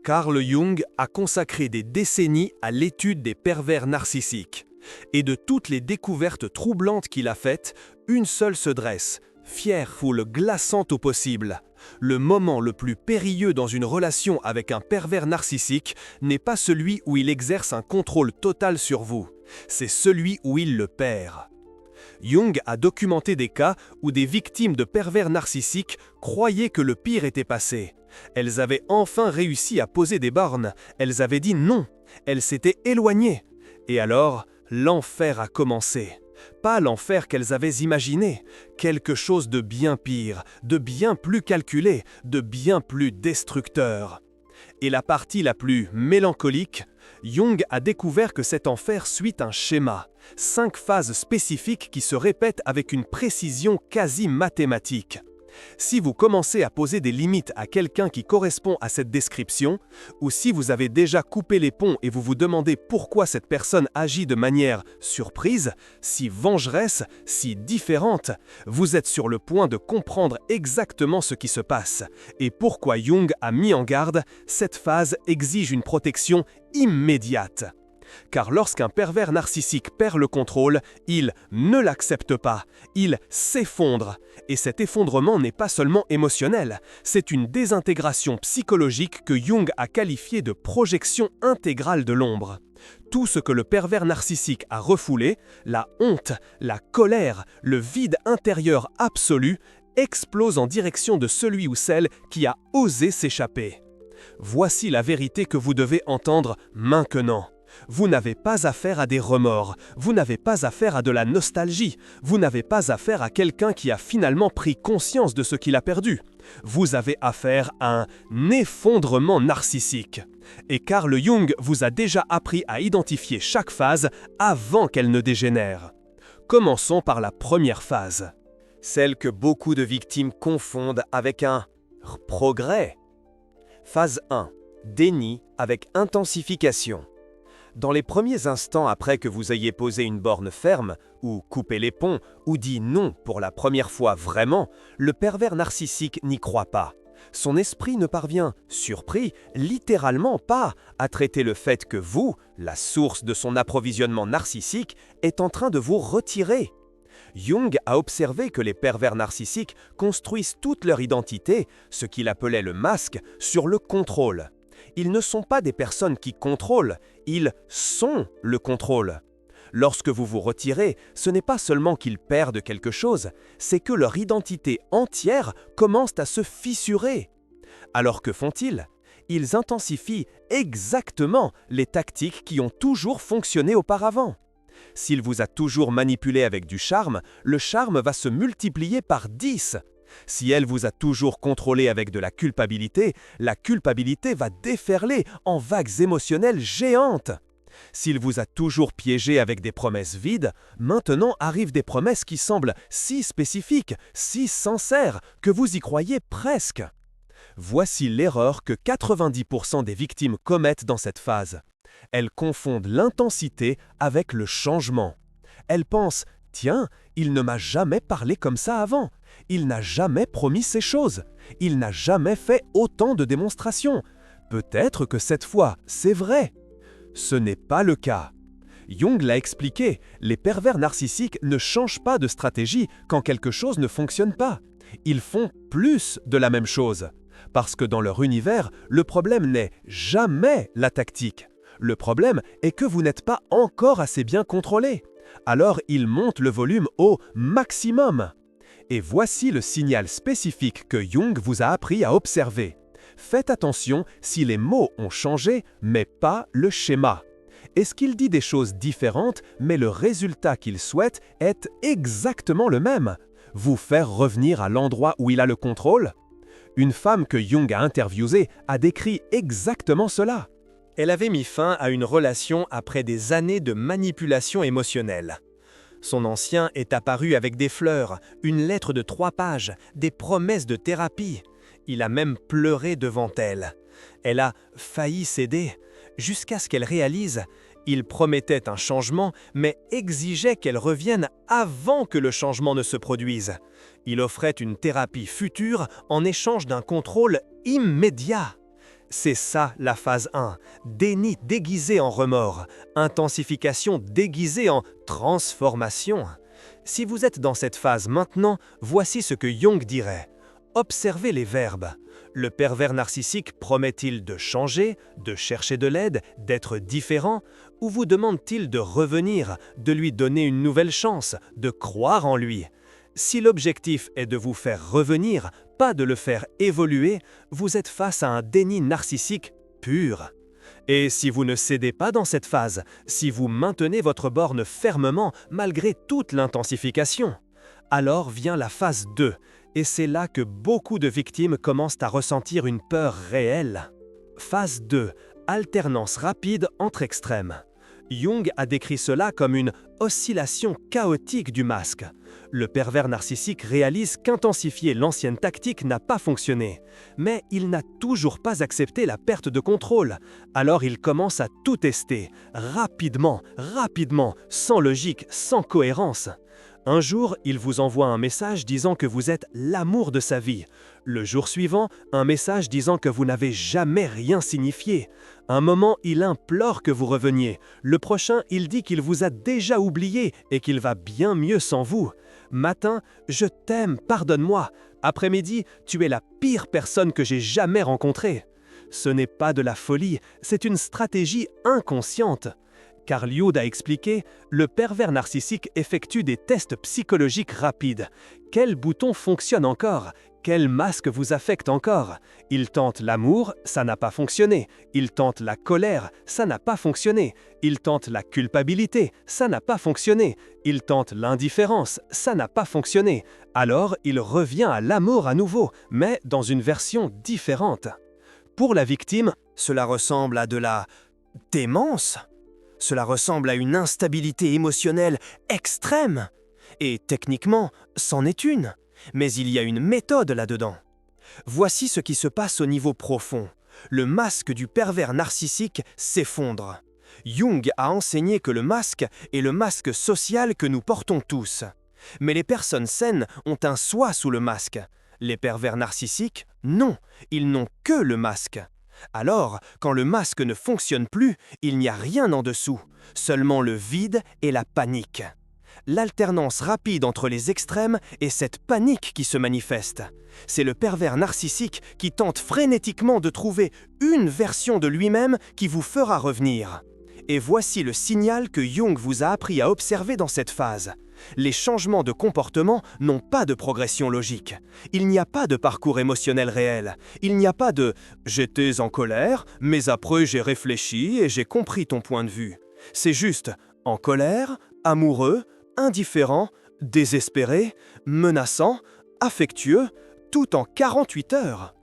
Carl Jung a consacré des décennies à l'étude des pervers narcissiques. Et de toutes les découvertes troublantes qu'il a faites, une seule se dresse, fière, foule glaçante au possible. Le moment le plus périlleux dans une relation avec un pervers narcissique n'est pas celui où il exerce un contrôle total sur vous, c'est celui où il le perd. Jung a documenté des cas où des victimes de pervers narcissiques croyaient que le pire était passé. Elles avaient enfin réussi à poser des bornes, elles avaient dit non, elles s'étaient éloignées. Et alors, l'enfer a commencé. Pas l'enfer qu'elles avaient imaginé, quelque chose de bien pire, de bien plus calculé, de bien plus destructeur. Et la partie la plus mélancolique, Jung a découvert que cet enfer suit un schéma, 5 phases spécifiques qui se répètent avec une précision quasi mathématique. Si vous commencez à poser des limites à quelqu'un qui correspond à cette description, ou si vous avez déjà coupé les ponts et vous vous demandez pourquoi cette personne agit de manière surprise, si vengeresse, si différente, vous êtes sur le point de comprendre exactement ce qui se passe et pourquoi Jung a mis en garde, cette phase exige une protection immédiate. Car lorsqu'un pervers narcissique perd le contrôle, il ne l'accepte pas, il s'effondre. Et cet effondrement n'est pas seulement émotionnel, c'est une désintégration psychologique que Jung a qualifiée de projection intégrale de l'ombre. Tout ce que le pervers narcissique a refoulé, la honte, la colère, le vide intérieur absolu, explose en direction de celui ou celle qui a osé s'échapper. Voici la vérité que vous devez entendre maintenant. Vous n'avez pas affaire à des remords, vous n'avez pas affaire à de la nostalgie, vous n'avez pas affaire à quelqu'un qui a finalement pris conscience de ce qu'il a perdu. Vous avez affaire à un effondrement narcissique. Et Carl Jung vous a déjà appris à identifier chaque phase avant qu'elle ne dégénère. Commençons par la première phase. Celle que beaucoup de victimes confondent avec un progrès. Phase 1. Déni avec intensification. Dans les premiers instants après que vous ayez posé une borne ferme, ou coupé les ponts, ou dit non pour la première fois vraiment, le pervers narcissique n'y croit pas. Son esprit ne parvient, surpris, littéralement pas, à traiter le fait que vous, la source de son approvisionnement narcissique, est en train de vous retirer. Jung a observé que les pervers narcissiques construisent toute leur identité, ce qu'il appelait le masque, sur le contrôle. Ils ne sont pas des personnes qui contrôlent, ils sont le contrôle. Lorsque vous vous retirez, ce n'est pas seulement qu'ils perdent quelque chose, c'est que leur identité entière commence à se fissurer. Alors que font-ils? Ils intensifient exactement les tactiques qui ont toujours fonctionné auparavant. S'il vous a toujours manipulé avec du charme, le charme va se multiplier par 10. Si elle vous a toujours contrôlé avec de la culpabilité va déferler en vagues émotionnelles géantes. S'il vous a toujours piégé avec des promesses vides, maintenant arrivent des promesses qui semblent si spécifiques, si sincères, que vous y croyez presque. Voici l'erreur que 90% des victimes commettent dans cette phase. Elles confondent l'intensité avec le changement. Elles pensent « Tiens, il ne m'a jamais parlé comme ça avant. Il n'a jamais promis ces choses. Il n'a jamais fait autant de démonstrations. Peut-être que cette fois, c'est vrai. » Ce n'est pas le cas. Jung l'a expliqué, les pervers narcissiques ne changent pas de stratégie quand quelque chose ne fonctionne pas. Ils font plus de la même chose. Parce que dans leur univers, le problème n'est jamais la tactique. Le problème est que vous n'êtes pas encore assez bien contrôlé. Alors ils montent le volume au maximum. Et voici le signal spécifique que Jung vous a appris à observer. Faites attention si les mots ont changé, mais pas le schéma. Est-ce qu'il dit des choses différentes, mais le résultat qu'il souhaite est exactement le même? Vous faire revenir à l'endroit où il a le contrôle? Une femme que Jung a interviewée a décrit exactement cela. Elle avait mis fin à une relation après des années de manipulation émotionnelle. Son ancien est apparu avec des fleurs, une lettre de 3 pages, des promesses de thérapie. Il a même pleuré devant elle. Elle a failli céder, jusqu'à ce qu'elle réalise. Il promettait un changement, mais exigeait qu'elle revienne avant que le changement ne se produise. Il offrait une thérapie future en échange d'un contrôle immédiat. C'est ça la phase 1, déni déguisé en remords, intensification déguisée en transformation. Si vous êtes dans cette phase maintenant, voici ce que Jung dirait. Observez les verbes. Le pervers narcissique promet-il de changer, de chercher de l'aide, d'être différent, ou vous demande-t-il de revenir, de lui donner une nouvelle chance, de croire en lui? Si l'objectif est de vous faire revenir, pas de le faire évoluer, vous êtes face à un déni narcissique pur. Et si vous ne cédez pas dans cette phase, si vous maintenez votre borne fermement malgré toute l'intensification, alors vient la phase 2, et c'est là que beaucoup de victimes commencent à ressentir une peur réelle. Phase 2, alternance rapide entre extrêmes. Jung a décrit cela comme une oscillation chaotique du masque. Le pervers narcissique réalise qu'intensifier l'ancienne tactique n'a pas fonctionné, mais il n'a toujours pas accepté la perte de contrôle. Alors il commence à tout tester, rapidement, sans logique, sans cohérence. Un jour, il vous envoie un message disant que vous êtes l'amour de sa vie. Le jour suivant, un message disant que vous n'avez jamais rien signifié. Un moment, il implore que vous reveniez. Le prochain, il dit qu'il vous a déjà oublié et qu'il va bien mieux sans vous. Matin, je t'aime, pardonne-moi. Après-midi, tu es la pire personne que j'ai jamais rencontrée. Ce n'est pas de la folie, c'est une stratégie inconsciente. Carl Jung a expliqué, le pervers narcissique effectue des tests psychologiques rapides. Quel bouton fonctionne encore? Quel masque vous affecte encore? Il tente l'amour, ça n'a pas fonctionné. Il tente la colère, ça n'a pas fonctionné. Il tente la culpabilité, ça n'a pas fonctionné. Il tente l'indifférence, ça n'a pas fonctionné. Alors, il revient à l'amour à nouveau, mais dans une version différente. Pour la victime, cela ressemble à de la démence. Cela ressemble à une instabilité émotionnelle extrême. Et techniquement, c'en est une. Mais il y a une méthode là-dedans. Voici ce qui se passe au niveau profond. Le masque du pervers narcissique s'effondre. Jung a enseigné que le masque est le masque social que nous portons tous. Mais les personnes saines ont un soi sous le masque. Les pervers narcissiques, non, ils n'ont que le masque. Alors, quand le masque ne fonctionne plus, il n'y a rien en dessous, seulement le vide et la panique. L'alternance rapide entre les extrêmes est cette panique qui se manifeste. C'est le pervers narcissique qui tente frénétiquement de trouver une version de lui-même qui vous fera revenir. Et voici le signal que Jung vous a appris à observer dans cette phase. Les changements de comportement n'ont pas de progression logique. Il n'y a pas de parcours émotionnel réel. Il n'y a pas de « j'étais en colère, mais après j'ai réfléchi et j'ai compris ton point de vue ». C'est juste en colère, amoureux, indifférent, désespéré, menaçant, affectueux, tout en 48 heures.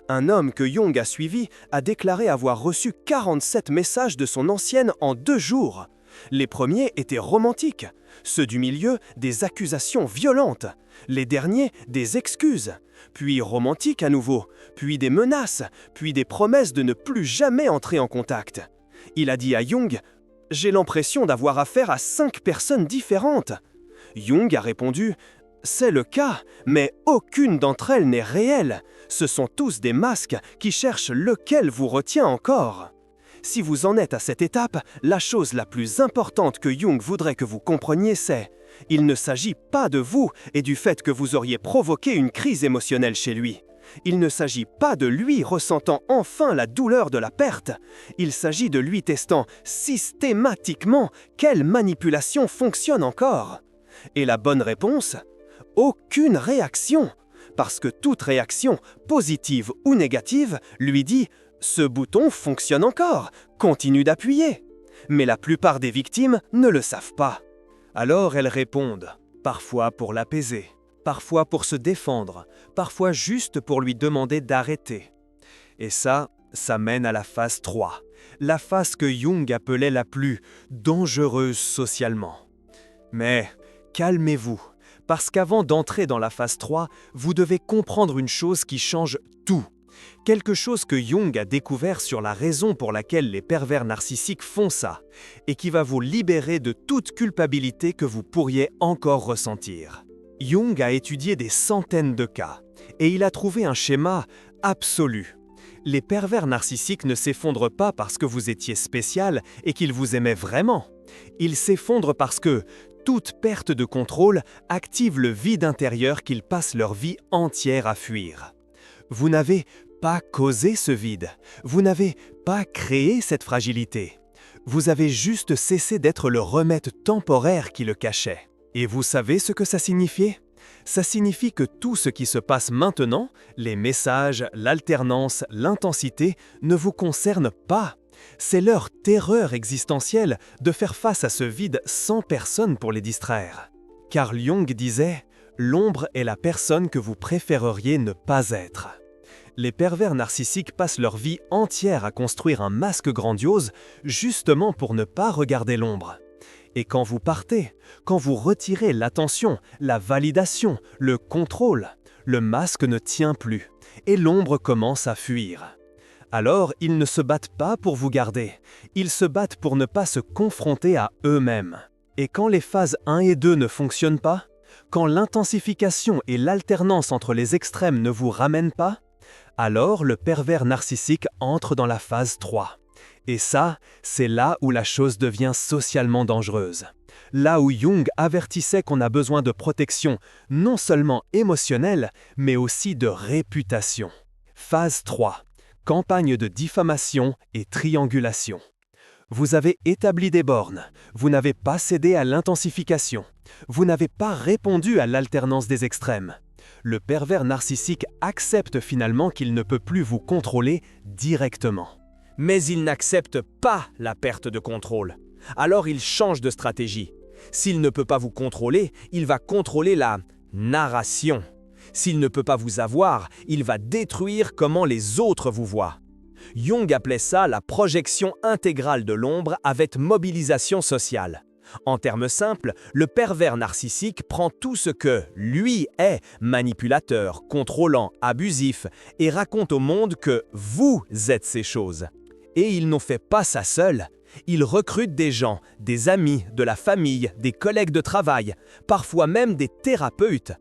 Un homme que Jung a suivi a déclaré avoir reçu 47 messages de son ancienne en 2 jours. Les premiers étaient romantiques, ceux du milieu des accusations violentes, les derniers des excuses, puis romantiques à nouveau, puis des menaces, puis des promesses de ne plus jamais entrer en contact. Il a dit à Jung « J'ai l'impression d'avoir affaire à 5 personnes différentes ». Jung a répondu « C'est le cas, mais aucune d'entre elles n'est réelle. Ce sont tous des masques qui cherchent lequel vous retient encore. » Si vous en êtes à cette étape, la chose la plus importante que Jung voudrait que vous compreniez, c'est « Il ne s'agit pas de vous et du fait que vous auriez provoqué une crise émotionnelle chez lui. Il ne s'agit pas de lui ressentant enfin la douleur de la perte. Il s'agit de lui testant systématiquement quelle manipulation fonctionne encore. » Et la bonne réponse? Aucune réaction. Parce que toute réaction, positive ou négative, lui dit « Ce bouton fonctionne encore, continue d'appuyer ». Mais la plupart des victimes ne le savent pas. Alors elles répondent, parfois pour l'apaiser, parfois pour se défendre, parfois juste pour lui demander d'arrêter. Et ça mène à la phase 3, la phase que Jung appelait la plus dangereuse socialement. Mais calmez-vous, parce qu'avant d'entrer dans la phase 3, vous devez comprendre une chose qui change tout. Quelque chose que Jung a découvert sur la raison pour laquelle les pervers narcissiques font ça, et qui va vous libérer de toute culpabilité que vous pourriez encore ressentir. Jung a étudié des centaines de cas, et il a trouvé un schéma absolu. Les pervers narcissiques ne s'effondrent pas parce que vous étiez spécial et qu'ils vous aimaient vraiment. Ils s'effondrent parce que toute perte de contrôle active le vide intérieur qu'ils passent leur vie entière à fuir. Vous n'avez pas causé ce vide, vous n'avez pas créé cette fragilité. Vous avez juste cessé d'être le remède temporaire qui le cachait. Et vous savez ce que ça signifiait? Ça signifie que tout ce qui se passe maintenant, les messages, l'alternance, l'intensité, ne vous concerne pas. C'est leur terreur existentielle de faire face à ce vide sans personne pour les distraire. Carl Jung disait « L'ombre est la personne que vous préféreriez ne pas être ». Les pervers narcissiques passent leur vie entière à construire un masque grandiose justement pour ne pas regarder l'ombre. Et quand vous partez, quand vous retirez l'attention, la validation, le contrôle, le masque ne tient plus et l'ombre commence à fuir. Alors, ils ne se battent pas pour vous garder, ils se battent pour ne pas se confronter à eux-mêmes. Et quand les phases 1 et 2 ne fonctionnent pas, quand l'intensification et l'alternance entre les extrêmes ne vous ramènent pas, alors le pervers narcissique entre dans la phase 3. Et ça, c'est là où la chose devient socialement dangereuse. Là où Jung avertissait qu'on a besoin de protection, non seulement émotionnelle, mais aussi de réputation. Phase 3. Campagne de diffamation et triangulation. Vous avez établi des bornes, vous n'avez pas cédé à l'intensification, vous n'avez pas répondu à l'alternance des extrêmes. Le pervers narcissique accepte finalement qu'il ne peut plus vous contrôler directement. Mais il n'accepte pas la perte de contrôle. Alors il change de stratégie. S'il ne peut pas vous contrôler, il va contrôler la narration. S'il ne peut pas vous avoir, il va détruire comment les autres vous voient. Jung appelait ça la projection intégrale de l'ombre avec mobilisation sociale. En termes simples, le pervers narcissique prend tout ce que lui est, manipulateur, contrôlant, abusif, et raconte au monde que vous êtes ces choses. Et il n'en fait pas ça seul. Il recrute des gens, des amis, de la famille, des collègues de travail, parfois même des thérapeutes.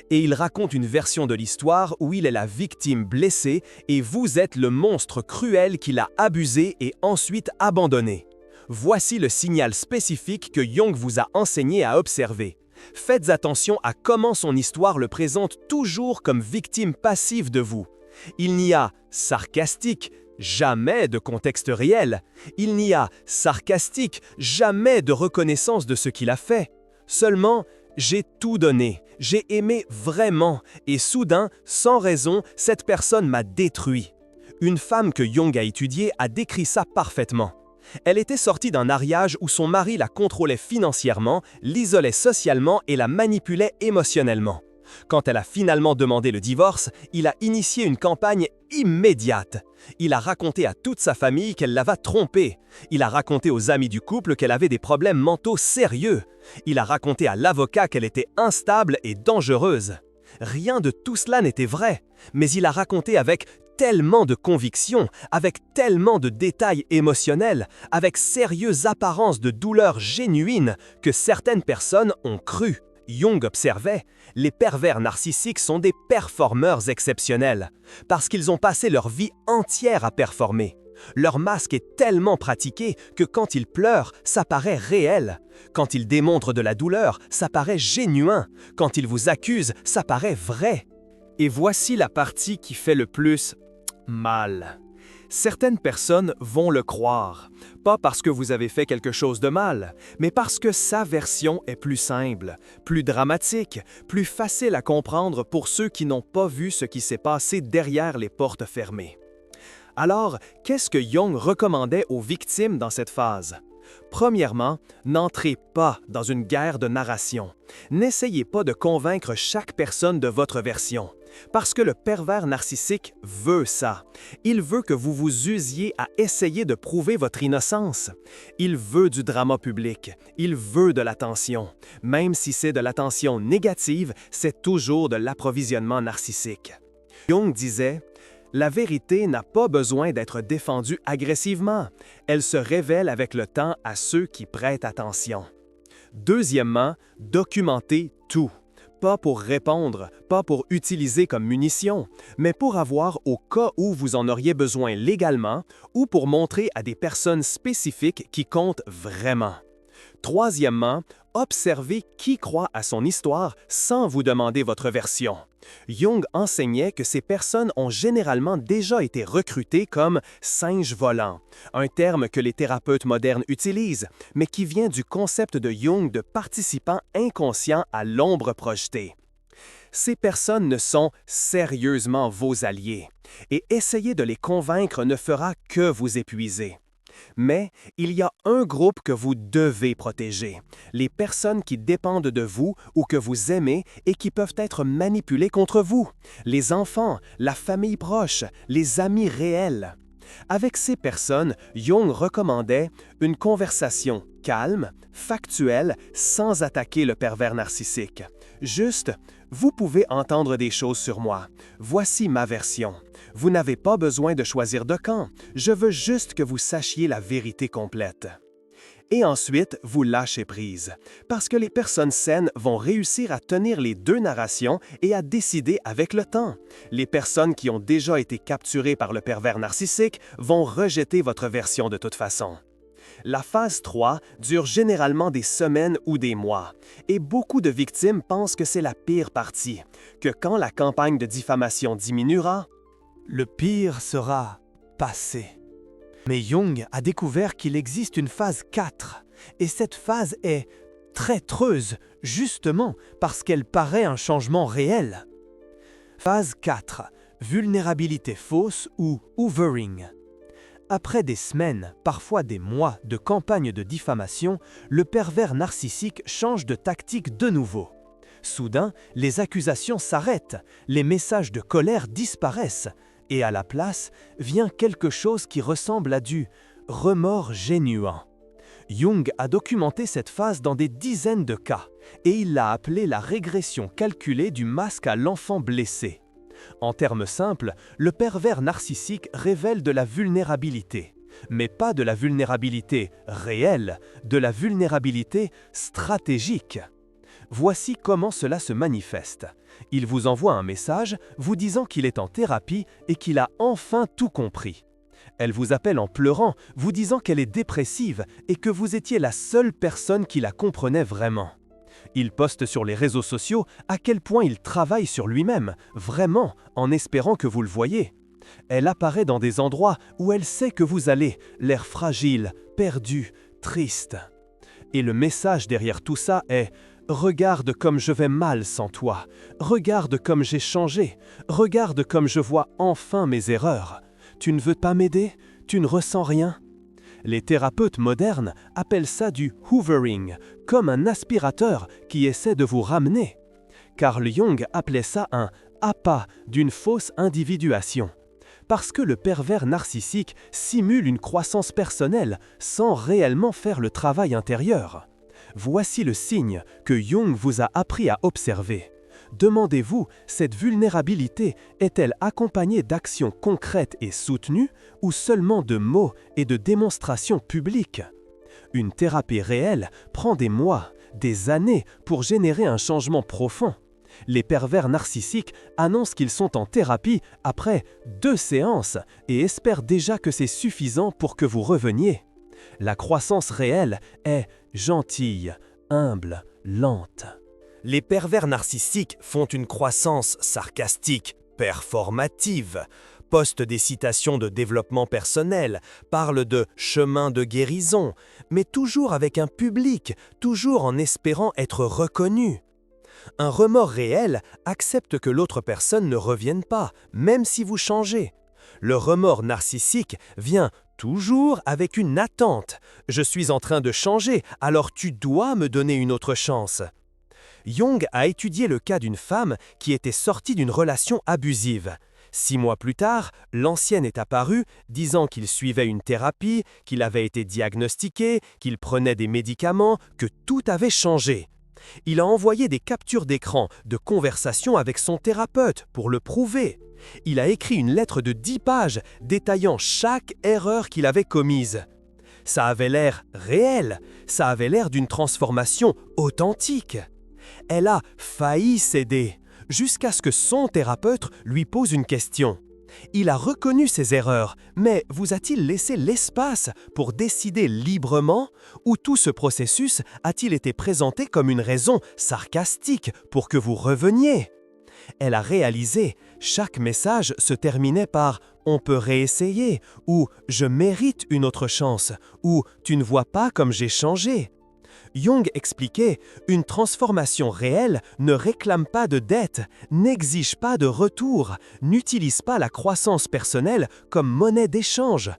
Et il raconte une version de l'histoire où il est la victime blessée et vous êtes le monstre cruel qu'il a abusé et ensuite abandonné. Voici le signal spécifique que Jung vous a enseigné à observer. Faites attention à comment son histoire le présente toujours comme victime passive de vous. Il n'y a sarcastique, jamais de contexte réel. Il n'y a sarcastique, jamais de reconnaissance de ce qu'il a fait. Seulement, j'ai tout donné, j'ai aimé vraiment, et soudain, sans raison, cette personne m'a détruit. Une femme que Jung a étudiée a décrit ça parfaitement. Elle était sortie d'un mariage où son mari la contrôlait financièrement, l'isolait socialement et la manipulait émotionnellement. Quand elle a finalement demandé le divorce, il a initié une campagne immédiate. Il a raconté à toute sa famille qu'elle l'avait trompée. Il a raconté aux amis du couple qu'elle avait des problèmes mentaux sérieux. Il a raconté à l'avocat qu'elle était instable et dangereuse. Rien de tout cela n'était vrai, mais il a raconté avec tellement de conviction, avec tellement de détails émotionnels, avec sérieuse apparence de douleur génuine que certaines personnes ont cru. Jung observait, les pervers narcissiques sont des performeurs exceptionnels, parce qu'ils ont passé leur vie entière à performer. Leur masque est tellement pratiqué que quand ils pleurent, ça paraît réel. Quand ils démontrent de la douleur, ça paraît génuin. Quand ils vous accusent, ça paraît vrai. Et voici la partie qui fait le plus mal. Certaines personnes vont le croire, pas parce que vous avez fait quelque chose de mal, mais parce que sa version est plus simple, plus dramatique, plus facile à comprendre pour ceux qui n'ont pas vu ce qui s'est passé derrière les portes fermées. Alors, qu'est-ce que Jung recommandait aux victimes dans cette phase? Premièrement, n'entrez pas dans une guerre de narration. N'essayez pas de convaincre chaque personne de votre version. Parce que le pervers narcissique veut ça. Il veut que vous vous usiez à essayer de prouver votre innocence. Il veut du drama public. Il veut de l'attention. Même si c'est de l'attention négative, c'est toujours de l'approvisionnement narcissique. Jung disait: la vérité n'a pas besoin d'être défendue agressivement. Elle se révèle avec le temps à ceux qui prêtent attention. Deuxièmement, documentez tout. pas pour répondre, pas pour utiliser comme munition, mais pour avoir au cas où vous en auriez besoin légalement ou pour montrer à des personnes spécifiques qui comptent vraiment. Troisièmement, observez qui croit à son histoire sans vous demander votre version. Jung enseignait que ces personnes ont généralement déjà été recrutées comme singes volants, un terme que les thérapeutes modernes utilisent, mais qui vient du concept de Jung de participants inconscients à l'ombre projetée. Ces personnes ne sont sérieusement vos alliés, et essayer de les convaincre ne fera que vous épuiser. Mais il y a un groupe que vous devez protéger, les personnes qui dépendent de vous ou que vous aimez et qui peuvent être manipulées contre vous, les enfants, la famille proche, les amis réels. Avec ces personnes, Jung recommandait une conversation calme, factuelle, sans attaquer le pervers narcissique. Juste, vous pouvez entendre des choses sur moi. Voici ma version. Vous n'avez pas besoin de choisir de camp. Je veux juste que vous sachiez la vérité complète. Et ensuite, vous lâchez prise, parce que les personnes saines vont réussir à tenir les deux narrations et à décider avec le temps. Les personnes qui ont déjà été capturées par le pervers narcissique vont rejeter votre version de toute façon. La phase 3 dure généralement des semaines ou des mois, et beaucoup de victimes pensent que c'est la pire partie, que quand la campagne de diffamation diminuera, le pire sera passé. Mais Jung a découvert qu'il existe une phase 4, et cette phase est traîtreuse, justement parce qu'elle paraît un changement réel. Phase 4, vulnérabilité fausse ou hoovering. Après des semaines, parfois des mois de campagne de diffamation, le pervers narcissique change de tactique de nouveau. Soudain, les accusations s'arrêtent, les messages de colère disparaissent, et à la place vient quelque chose qui ressemble à du remords génuin. Jung a documenté cette phase dans des dizaines de cas, et il l'a appelée la régression calculée du masque à l'enfant blessé. En termes simples, le pervers narcissique révèle de la vulnérabilité, mais pas de la vulnérabilité réelle, de la vulnérabilité stratégique. Voici comment cela se manifeste. Il vous envoie un message vous disant qu'il est en thérapie et qu'il a enfin tout compris. Elle vous appelle en pleurant, vous disant qu'elle est dépressive et que vous étiez la seule personne qui la comprenait vraiment. Il poste sur les réseaux sociaux à quel point il travaille sur lui-même, vraiment, en espérant que vous le voyez. Elle apparaît dans des endroits où elle sait que vous allez, l'air fragile, perdu, triste. Et le message derrière tout ça est « Regarde comme je vais mal sans toi. Regarde comme j'ai changé. Regarde comme je vois enfin mes erreurs. Tu ne veux pas m'aider? Tu ne ressens rien ?» Les thérapeutes modernes appellent ça du hoovering, comme un aspirateur qui essaie de vous ramener. Carl Jung appelait ça un appât d'une fausse individuation. Parce que le pervers narcissique simule une croissance personnelle sans réellement faire le travail intérieur. Voici le signe que Jung vous a appris à observer. Demandez-vous, cette vulnérabilité est-elle accompagnée d'actions concrètes et soutenues ou seulement de mots et de démonstrations publiques? Une thérapie réelle prend des mois, des années pour générer un changement profond. Les pervers narcissiques annoncent qu'ils sont en thérapie après 2 séances et espèrent déjà que c'est suffisant pour que vous reveniez. La croissance réelle est gentille, humble, lente. Les pervers narcissiques font une croissance sarcastique, performative, postent des citations de développement personnel, parlent de chemin de guérison, mais toujours avec un public, toujours en espérant être reconnu. Un remords réel accepte que l'autre personne ne revienne pas, même si vous changez. Le remords narcissique vient toujours avec une attente. Je suis en train de changer, alors tu dois me donner une autre chance. Jung a étudié le cas d'une femme qui était sortie d'une relation abusive. 6 mois plus tard, l'ancienne est apparue, disant qu'il suivait une thérapie, qu'il avait été diagnostiqué, qu'il prenait des médicaments, que tout avait changé. Il a envoyé des captures d'écran de conversations avec son thérapeute pour le prouver. Il a écrit une lettre de 10 pages détaillant chaque erreur qu'il avait commise. Ça avait l'air réel, ça avait l'air d'une transformation authentique. Elle a failli céder, jusqu'à ce que son thérapeute lui pose une question. Il a reconnu ses erreurs, mais vous a-t-il laissé l'espace pour décider librement, ou tout ce processus a-t-il été présenté comme une raison sarcastique pour que vous reveniez? Elle a réalisé, chaque message se terminait par « on peut réessayer » ou « je mérite une autre chance » ou « tu ne vois pas comme j'ai changé ». Jung expliquait « une transformation réelle ne réclame pas de dette, n'exige pas de retour, n'utilise pas la croissance personnelle comme monnaie d'échange ».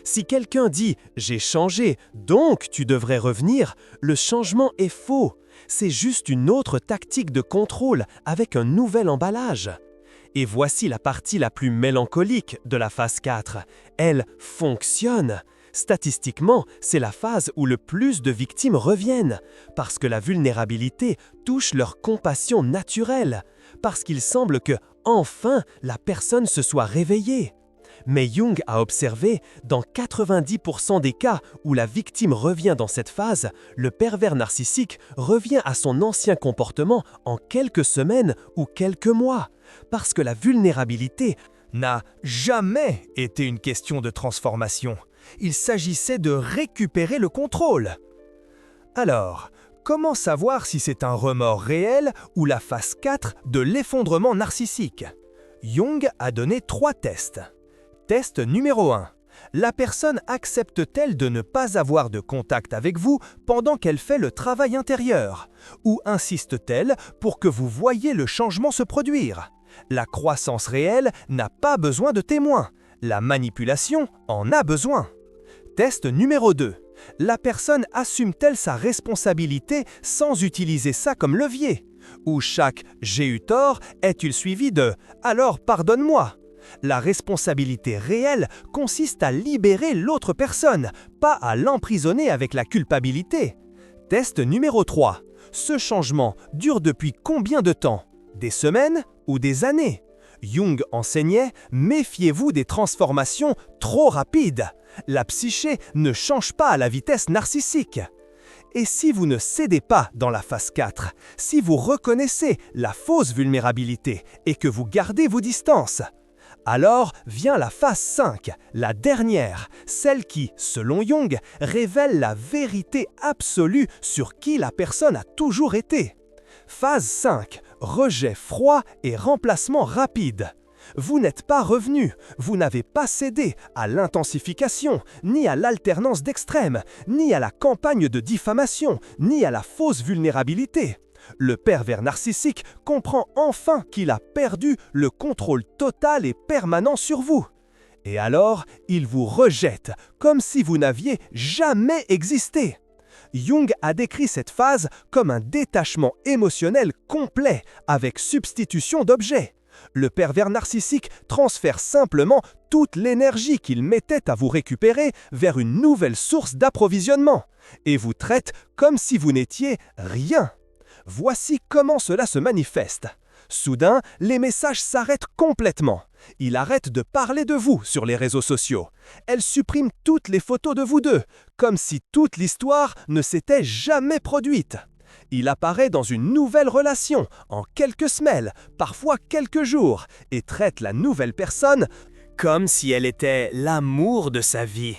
Si quelqu'un dit « j'ai changé, donc tu devrais revenir », le changement est faux. C'est juste une autre tactique de contrôle avec un nouvel emballage. Et voici la partie la plus mélancolique de la phase 4. Elle fonctionne. Statistiquement, c'est la phase où le plus de victimes reviennent, parce que la vulnérabilité touche leur compassion naturelle, parce qu'il semble que, enfin, la personne se soit réveillée. Mais Jung a observé, dans 90% des cas où la victime revient dans cette phase, le pervers narcissique revient à son ancien comportement en quelques semaines ou quelques mois, parce que la vulnérabilité n'a jamais été une question de transformation. Il s'agissait de récupérer le contrôle. Alors, comment savoir si c'est un remords réel ou la phase 4 de l'effondrement narcissique? Jung a donné 3 tests. Test numéro 1. La personne accepte-t-elle de ne pas avoir de contact avec vous pendant qu'elle fait le travail intérieur? Ou insiste-t-elle pour que vous voyiez le changement se produire? La croissance réelle n'a pas besoin de témoins. La manipulation en a besoin. Test numéro 2. La personne assume-t-elle sa responsabilité sans utiliser ça comme levier? Ou chaque « j'ai eu tort » est-il suivi de « alors pardonne-moi » ? La responsabilité réelle consiste à libérer l'autre personne, pas à l'emprisonner avec la culpabilité. Test numéro 3. Ce changement dure depuis combien de temps? Des semaines ou des années? Jung enseignait « méfiez-vous des transformations trop rapides. La psyché ne change pas à la vitesse narcissique. » Et si vous ne cédez pas dans la phase 4, si vous reconnaissez la fausse vulnérabilité et que vous gardez vos distances, alors vient la phase 5, la dernière, celle qui, selon Jung, révèle la vérité absolue sur qui la personne a toujours été. Phase 5, rejet froid et remplacement rapide. Vous n'êtes pas revenu, vous n'avez pas cédé à l'intensification, ni à l'alternance d'extrêmes, ni à la campagne de diffamation, ni à la fausse vulnérabilité. Le pervers narcissique comprend enfin qu'il a perdu le contrôle total et permanent sur vous. Et alors, il vous rejette, comme si vous n'aviez jamais existé. Jung a décrit cette phase comme un détachement émotionnel complet, avec substitution d'objets. Le pervers narcissique transfère simplement toute l'énergie qu'il mettait à vous récupérer vers une nouvelle source d'approvisionnement, et vous traite comme si vous n'étiez rien. Voici comment cela se manifeste. Soudain, les messages s'arrêtent complètement. Il arrête de parler de vous sur les réseaux sociaux. Elle supprime toutes les photos de vous deux, comme si toute l'histoire ne s'était jamais produite. Il apparaît dans une nouvelle relation, en quelques semaines, parfois quelques jours, et traite la nouvelle personne comme si elle était l'amour de sa vie.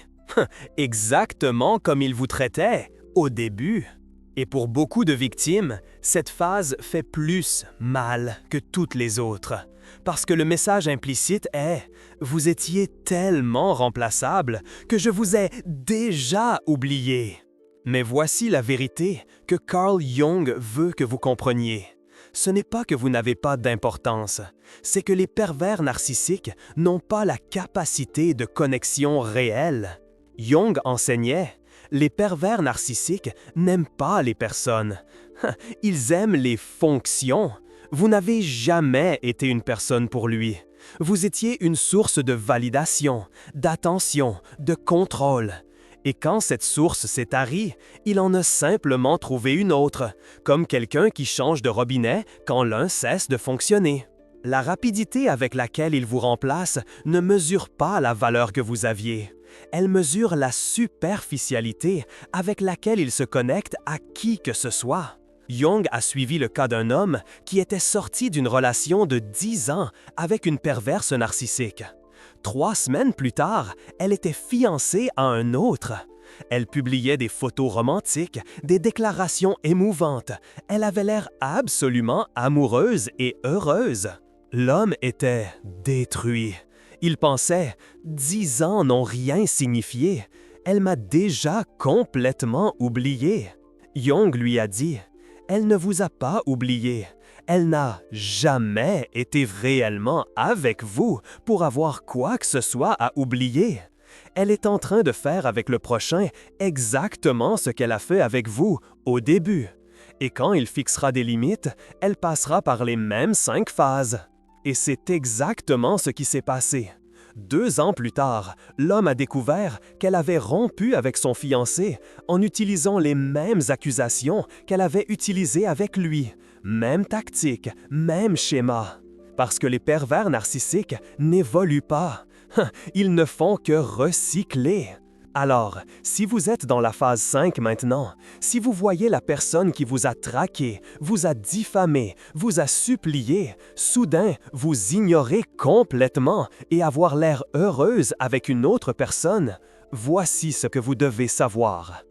Exactement comme il vous traitait au début. Et pour beaucoup de victimes, cette phase fait plus mal que toutes les autres. Parce que le message implicite est « Vous étiez tellement remplaçable que je vous ai déjà oublié ». Mais voici la vérité que Carl Jung veut que vous compreniez. Ce n'est pas que vous n'avez pas d'importance, c'est que les pervers narcissiques n'ont pas la capacité de connexion réelle. Jung enseignait « Les pervers narcissiques n'aiment pas les personnes. Ils aiment les fonctions. Vous n'avez jamais été une personne pour lui. Vous étiez une source de validation, d'attention, de contrôle. Et quand cette source s'est tarie, il en a simplement trouvé une autre, comme quelqu'un qui change de robinet quand l'un cesse de fonctionner. La rapidité avec laquelle il vous remplace ne mesure pas la valeur que vous aviez. Elle mesure la superficialité avec laquelle il se connecte à qui que ce soit. Jung a suivi le cas d'un homme qui était sorti d'une relation de 10 ans avec une perverse narcissique. 3 semaines plus tard, elle était fiancée à un autre. Elle publiait des photos romantiques, des déclarations émouvantes. Elle avait l'air absolument amoureuse et heureuse. L'homme était détruit. Il pensait « 10 ans n'ont rien signifié. Elle m'a déjà complètement oublié. » Jung lui a dit « Elle ne vous a pas oublié. Elle n'a jamais été réellement avec vous pour avoir quoi que ce soit à oublier. Elle est en train de faire avec le prochain exactement ce qu'elle a fait avec vous au début. Et quand il fixera des limites, elle passera par les mêmes 5 phases. » Et c'est exactement ce qui s'est passé. 2 ans plus tard, l'homme a découvert qu'elle avait rompu avec son fiancé en utilisant les mêmes accusations qu'elle avait utilisées avec lui. Même tactique, même schéma. Parce que les pervers narcissiques n'évoluent pas. Ils ne font que recycler. Alors, si vous êtes dans la phase 5 maintenant, si vous voyez la personne qui vous a traqué, vous a diffamé, vous a supplié, soudain vous ignorez complètement et avoir l'air heureuse avec une autre personne, voici ce que vous devez savoir.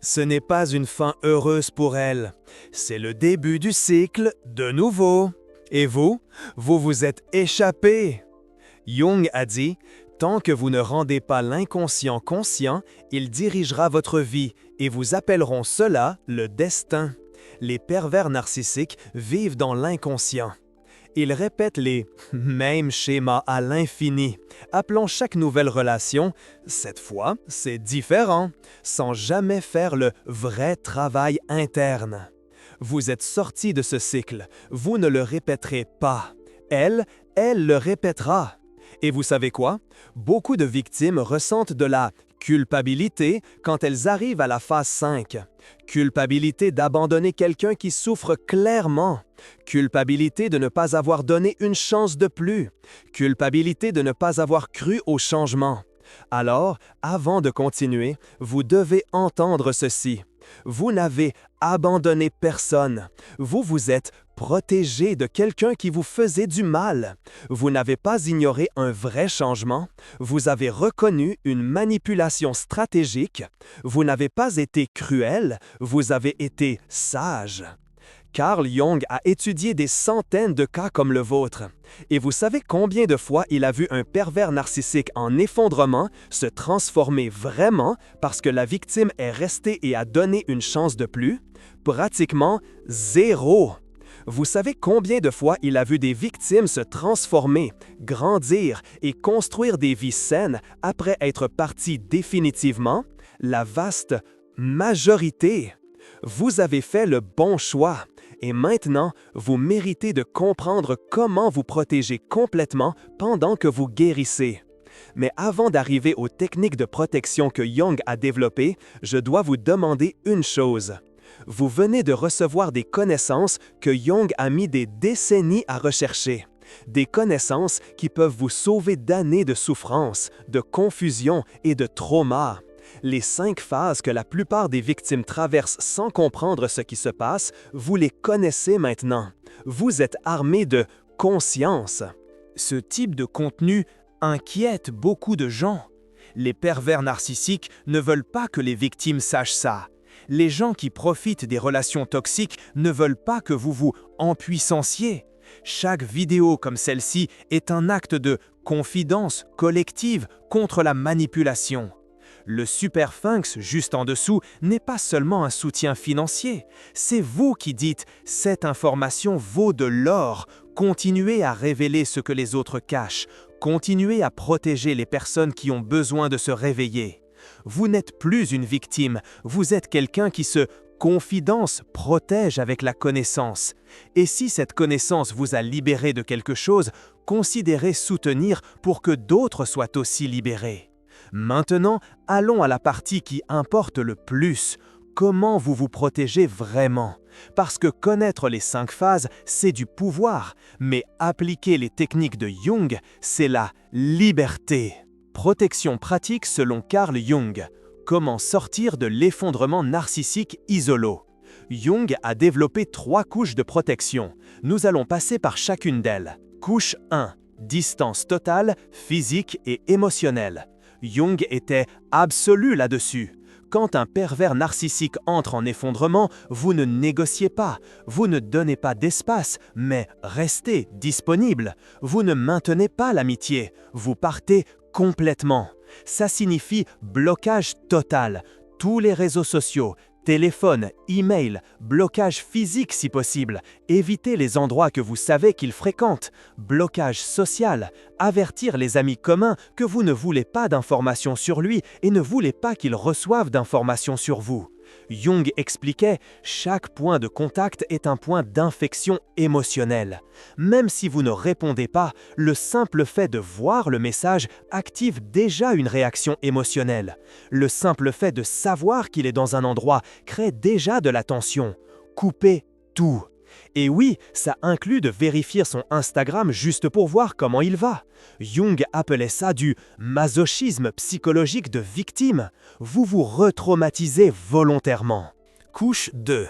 Ce n'est pas une fin heureuse pour elle. C'est le début du cycle de nouveau. Et vous vous êtes échappé. Jung a dit « Tant que vous ne rendez pas l'inconscient conscient, il dirigera votre vie et vous appelleront cela le destin. » Les pervers narcissiques vivent dans l'inconscient. Ils répètent les mêmes schémas à l'infini, appelant chaque nouvelle relation « cette fois, c'est différent », sans jamais faire le vrai travail interne. Vous êtes sorti de ce cycle, vous ne le répéterez pas. Elle le répétera. Et vous savez quoi? Beaucoup de victimes ressentent de la culpabilité quand elles arrivent à la phase 5. Culpabilité d'abandonner quelqu'un qui souffre clairement. Culpabilité de ne pas avoir donné une chance de plus. Culpabilité de ne pas avoir cru au changement. Alors, avant de continuer, vous devez entendre ceci. Vous n'avez abandonné personne. Vous vous êtes protégé de quelqu'un qui vous faisait du mal. Vous n'avez pas ignoré un vrai changement. Vous avez reconnu une manipulation stratégique. Vous n'avez pas été cruel. Vous avez été sage. Carl Jung a étudié des centaines de cas comme le vôtre. Et vous savez combien de fois il a vu un pervers narcissique en effondrement se transformer vraiment parce que la victime est restée et a donné une chance de plus? Pratiquement 0. Vous savez combien de fois il a vu des victimes se transformer, grandir et construire des vies saines après être parties définitivement? La vaste majorité. Vous avez fait le bon choix. Et maintenant, vous méritez de comprendre comment vous protéger complètement pendant que vous guérissez. Mais avant d'arriver aux techniques de protection que Jung a développées, je dois vous demander une chose. Vous venez de recevoir des connaissances que Jung a mis des décennies à rechercher. Des connaissances qui peuvent vous sauver d'années de souffrance, de confusion et de trauma. Les 5 phases que la plupart des victimes traversent sans comprendre ce qui se passe, vous les connaissez maintenant. Vous êtes armé de conscience. Ce type de contenu inquiète beaucoup de gens. Les pervers narcissiques ne veulent pas que les victimes sachent ça. Les gens qui profitent des relations toxiques ne veulent pas que vous vous empuissanciez. Chaque vidéo comme celle-ci est un acte de confidence collective contre la manipulation. Le Superphinx, juste en dessous, n'est pas seulement un soutien financier. C'est vous qui dites « cette information vaut de l'or ». Continuez à révéler ce que les autres cachent. Continuez à protéger les personnes qui ont besoin de se réveiller. Vous n'êtes plus une victime, vous êtes quelqu'un qui se confidence, protège avec la connaissance. Et si cette connaissance vous a libéré de quelque chose, considérez soutenir pour que d'autres soient aussi libérés. Maintenant, allons à la partie qui importe le plus. Comment vous vous protégez vraiment? Parce que connaître les 5 phases, c'est du pouvoir, mais appliquer les techniques de Jung, c'est la liberté. Protection pratique selon Carl Jung. Comment sortir de l'effondrement narcissique isolo? Jung a développé 3 couches de protection. Nous allons passer par chacune d'elles. Couche 1. Distance totale, physique et émotionnelle. Jung était absolu là-dessus. Quand un pervers narcissique entre en effondrement, vous ne négociez pas, vous ne donnez pas d'espace, mais restez disponible. Vous ne maintenez pas l'amitié, vous partez complètement. Ça signifie blocage total. Tous les réseaux sociaux, téléphone, email, blocage physique si possible, évitez les endroits que vous savez qu'il fréquente, blocage social, avertir les amis communs que vous ne voulez pas d'informations sur lui et ne voulez pas qu'ils reçoivent d'informations sur vous. Jung expliquait « Chaque point de contact est un point d'infection émotionnelle. Même si vous ne répondez pas, le simple fait de voir le message active déjà une réaction émotionnelle. Le simple fait de savoir qu'il est dans un endroit crée déjà de la tension. Coupez tout. » Et oui, ça inclut de vérifier son Instagram juste pour voir comment il va. Jung appelait ça du masochisme psychologique de victime. Vous vous retraumatisez volontairement. Couche 2.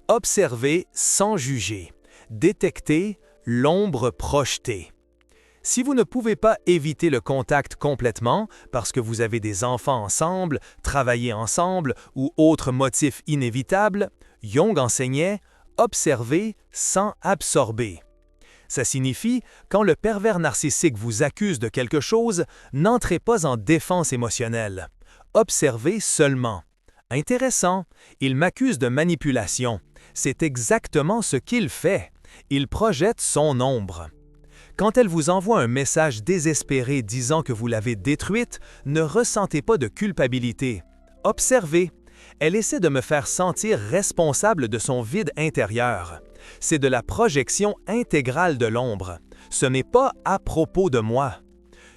Observer sans juger. Détecter l'ombre projetée. Si vous ne pouvez pas éviter le contact complètement parce que vous avez des enfants ensemble, travaillez ensemble ou autre motif inévitable, Jung enseignait observer sans absorber. Ça signifie, quand le pervers narcissique vous accuse de quelque chose, n'entrez pas en défense émotionnelle. Observez seulement. Intéressant, il m'accuse de manipulation. C'est exactement ce qu'il fait. Il projette son ombre. Quand elle vous envoie un message désespéré disant que vous l'avez détruite, ne ressentez pas de culpabilité. Observez. Elle essaie de me faire sentir responsable de son vide intérieur. C'est de la projection intégrale de l'ombre. Ce n'est pas à propos de moi.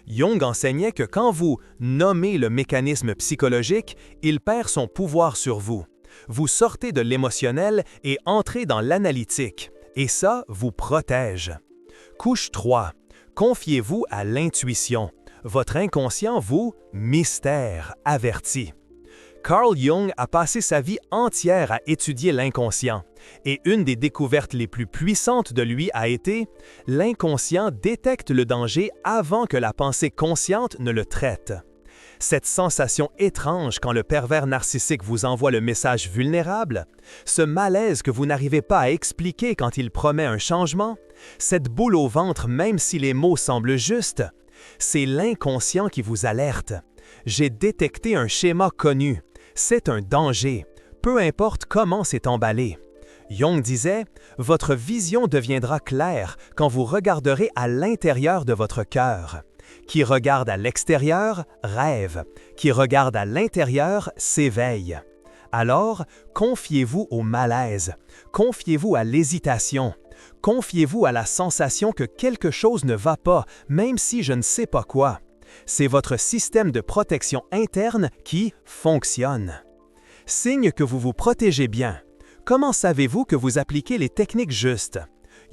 Jung enseignait que quand vous nommez le mécanisme psychologique, il perd son pouvoir sur vous. Vous sortez de l'émotionnel et entrez dans l'analytique. Et ça vous protège. Couche 3. Confiez-vous à l'intuition. Votre inconscient vous avertit. Carl Jung a passé sa vie entière à étudier l'inconscient, et une des découvertes les plus puissantes de lui a été « L'inconscient détecte le danger avant que la pensée consciente ne le traite ». Cette sensation étrange quand le pervers narcissique vous envoie le message vulnérable, ce malaise que vous n'arrivez pas à expliquer quand il promet un changement, cette boule au ventre même si les mots semblent justes, c'est l'inconscient qui vous alerte. J'ai détecté un schéma connu. C'est un danger, peu importe comment c'est emballé. Jung disait « Votre vision deviendra claire quand vous regarderez à l'intérieur de votre cœur. Qui regarde à l'extérieur rêve, qui regarde à l'intérieur s'éveille. Alors, confiez-vous au malaise, confiez-vous à l'hésitation, confiez-vous à la sensation que quelque chose ne va pas, même si je ne sais pas quoi. C'est votre système de protection interne qui fonctionne. Signe que vous vous protégez bien. Comment savez-vous que vous appliquez les techniques justes?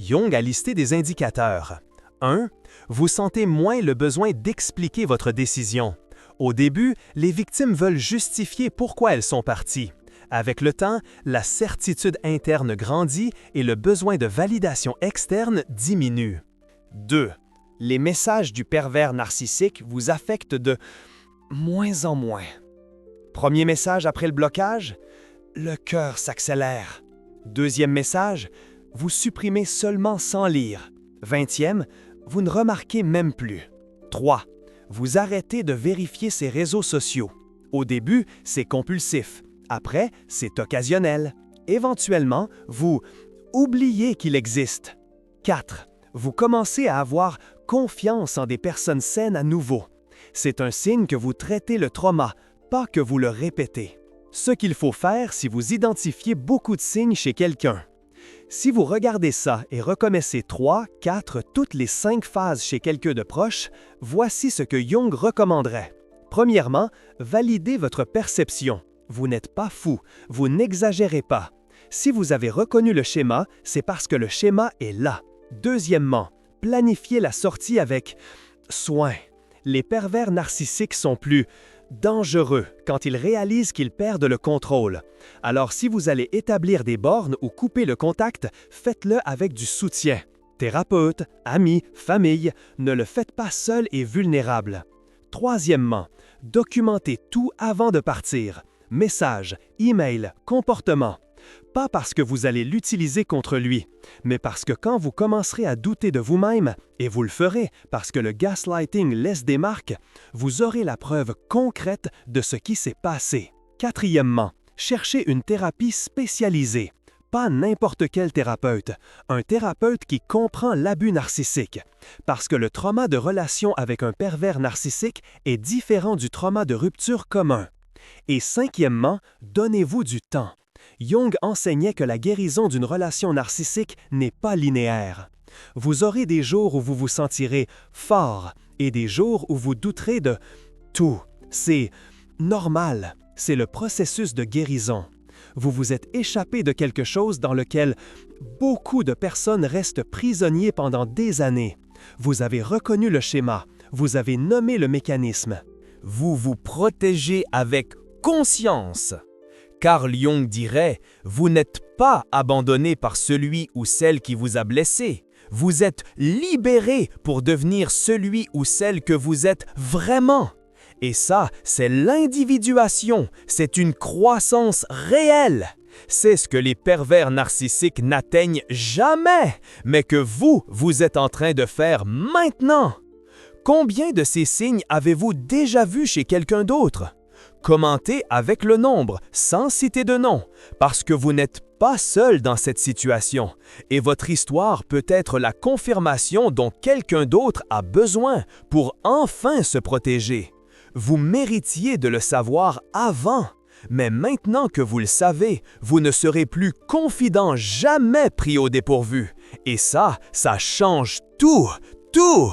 Jung a listé des indicateurs. 1. Vous sentez moins le besoin d'expliquer votre décision. Au début, les victimes veulent justifier pourquoi elles sont parties. Avec le temps, la certitude interne grandit et le besoin de validation externe diminue. 2. Les messages du pervers narcissique vous affectent de moins en moins. Premier message après le blocage, le cœur s'accélère. Deuxième message, vous supprimez seulement sans lire. 20e, vous ne remarquez même plus. 3. Vous arrêtez de vérifier ses réseaux sociaux. Au début, c'est compulsif. Après, c'est occasionnel. Éventuellement, vous oubliez qu'il existe. 4. Vous commencez à avoir confiance en des personnes saines à nouveau. C'est un signe que vous traitez le trauma, pas que vous le répétez. Ce qu'il faut faire si vous identifiez beaucoup de signes chez quelqu'un. Si vous regardez ça et reconnaissez 3, 4, toutes les 5 phases chez quelqu'un de proche, voici ce que Jung recommanderait. Premièrement, validez votre perception. Vous n'êtes pas fou, vous n'exagérez pas. Si vous avez reconnu le schéma, c'est parce que le schéma est là. Deuxièmement, planifiez la sortie avec soin. Les pervers narcissiques sont plus dangereux quand ils réalisent qu'ils perdent le contrôle. Alors si vous allez établir des bornes ou couper le contact, faites-le avec du soutien. Thérapeute, amis, famille, ne le faites pas seul et vulnérable. Troisièmement, documentez tout avant de partir. Messages, emails, comportements. Pas parce que vous allez l'utiliser contre lui, mais parce que quand vous commencerez à douter de vous-même, et vous le ferez parce que le gaslighting laisse des marques, vous aurez la preuve concrète de ce qui s'est passé. Quatrièmement, cherchez une thérapie spécialisée. Pas n'importe quel thérapeute, un thérapeute qui comprend l'abus narcissique, parce que le trauma de relation avec un pervers narcissique est différent du trauma de rupture commun. Et cinquièmement, donnez-vous du temps. Jung enseignait que la guérison d'une relation narcissique n'est pas linéaire. Vous aurez des jours où vous vous sentirez fort et des jours où vous douterez de tout. C'est normal, c'est le processus de guérison. Vous vous êtes échappé de quelque chose dans lequel beaucoup de personnes restent prisonniers pendant des années. Vous avez reconnu le schéma, vous avez nommé le mécanisme. Vous vous protégez avec conscience. Carl Jung dirait, vous n'êtes pas abandonné par celui ou celle qui vous a blessé. Vous êtes libéré pour devenir celui ou celle que vous êtes vraiment. Et ça, c'est l'individuation, c'est une croissance réelle. C'est ce que les pervers narcissiques n'atteignent jamais, mais que vous êtes en train de faire maintenant. Combien de ces signes avez-vous déjà vus chez quelqu'un d'autre? Commentez avec le nombre, sans citer de nom, parce que vous n'êtes pas seul dans cette situation, et votre histoire peut être la confirmation dont quelqu'un d'autre a besoin pour enfin se protéger. Vous méritiez de le savoir avant, mais maintenant que vous le savez, vous ne serez plus confident, jamais pris au dépourvu. Et ça change tout, tout!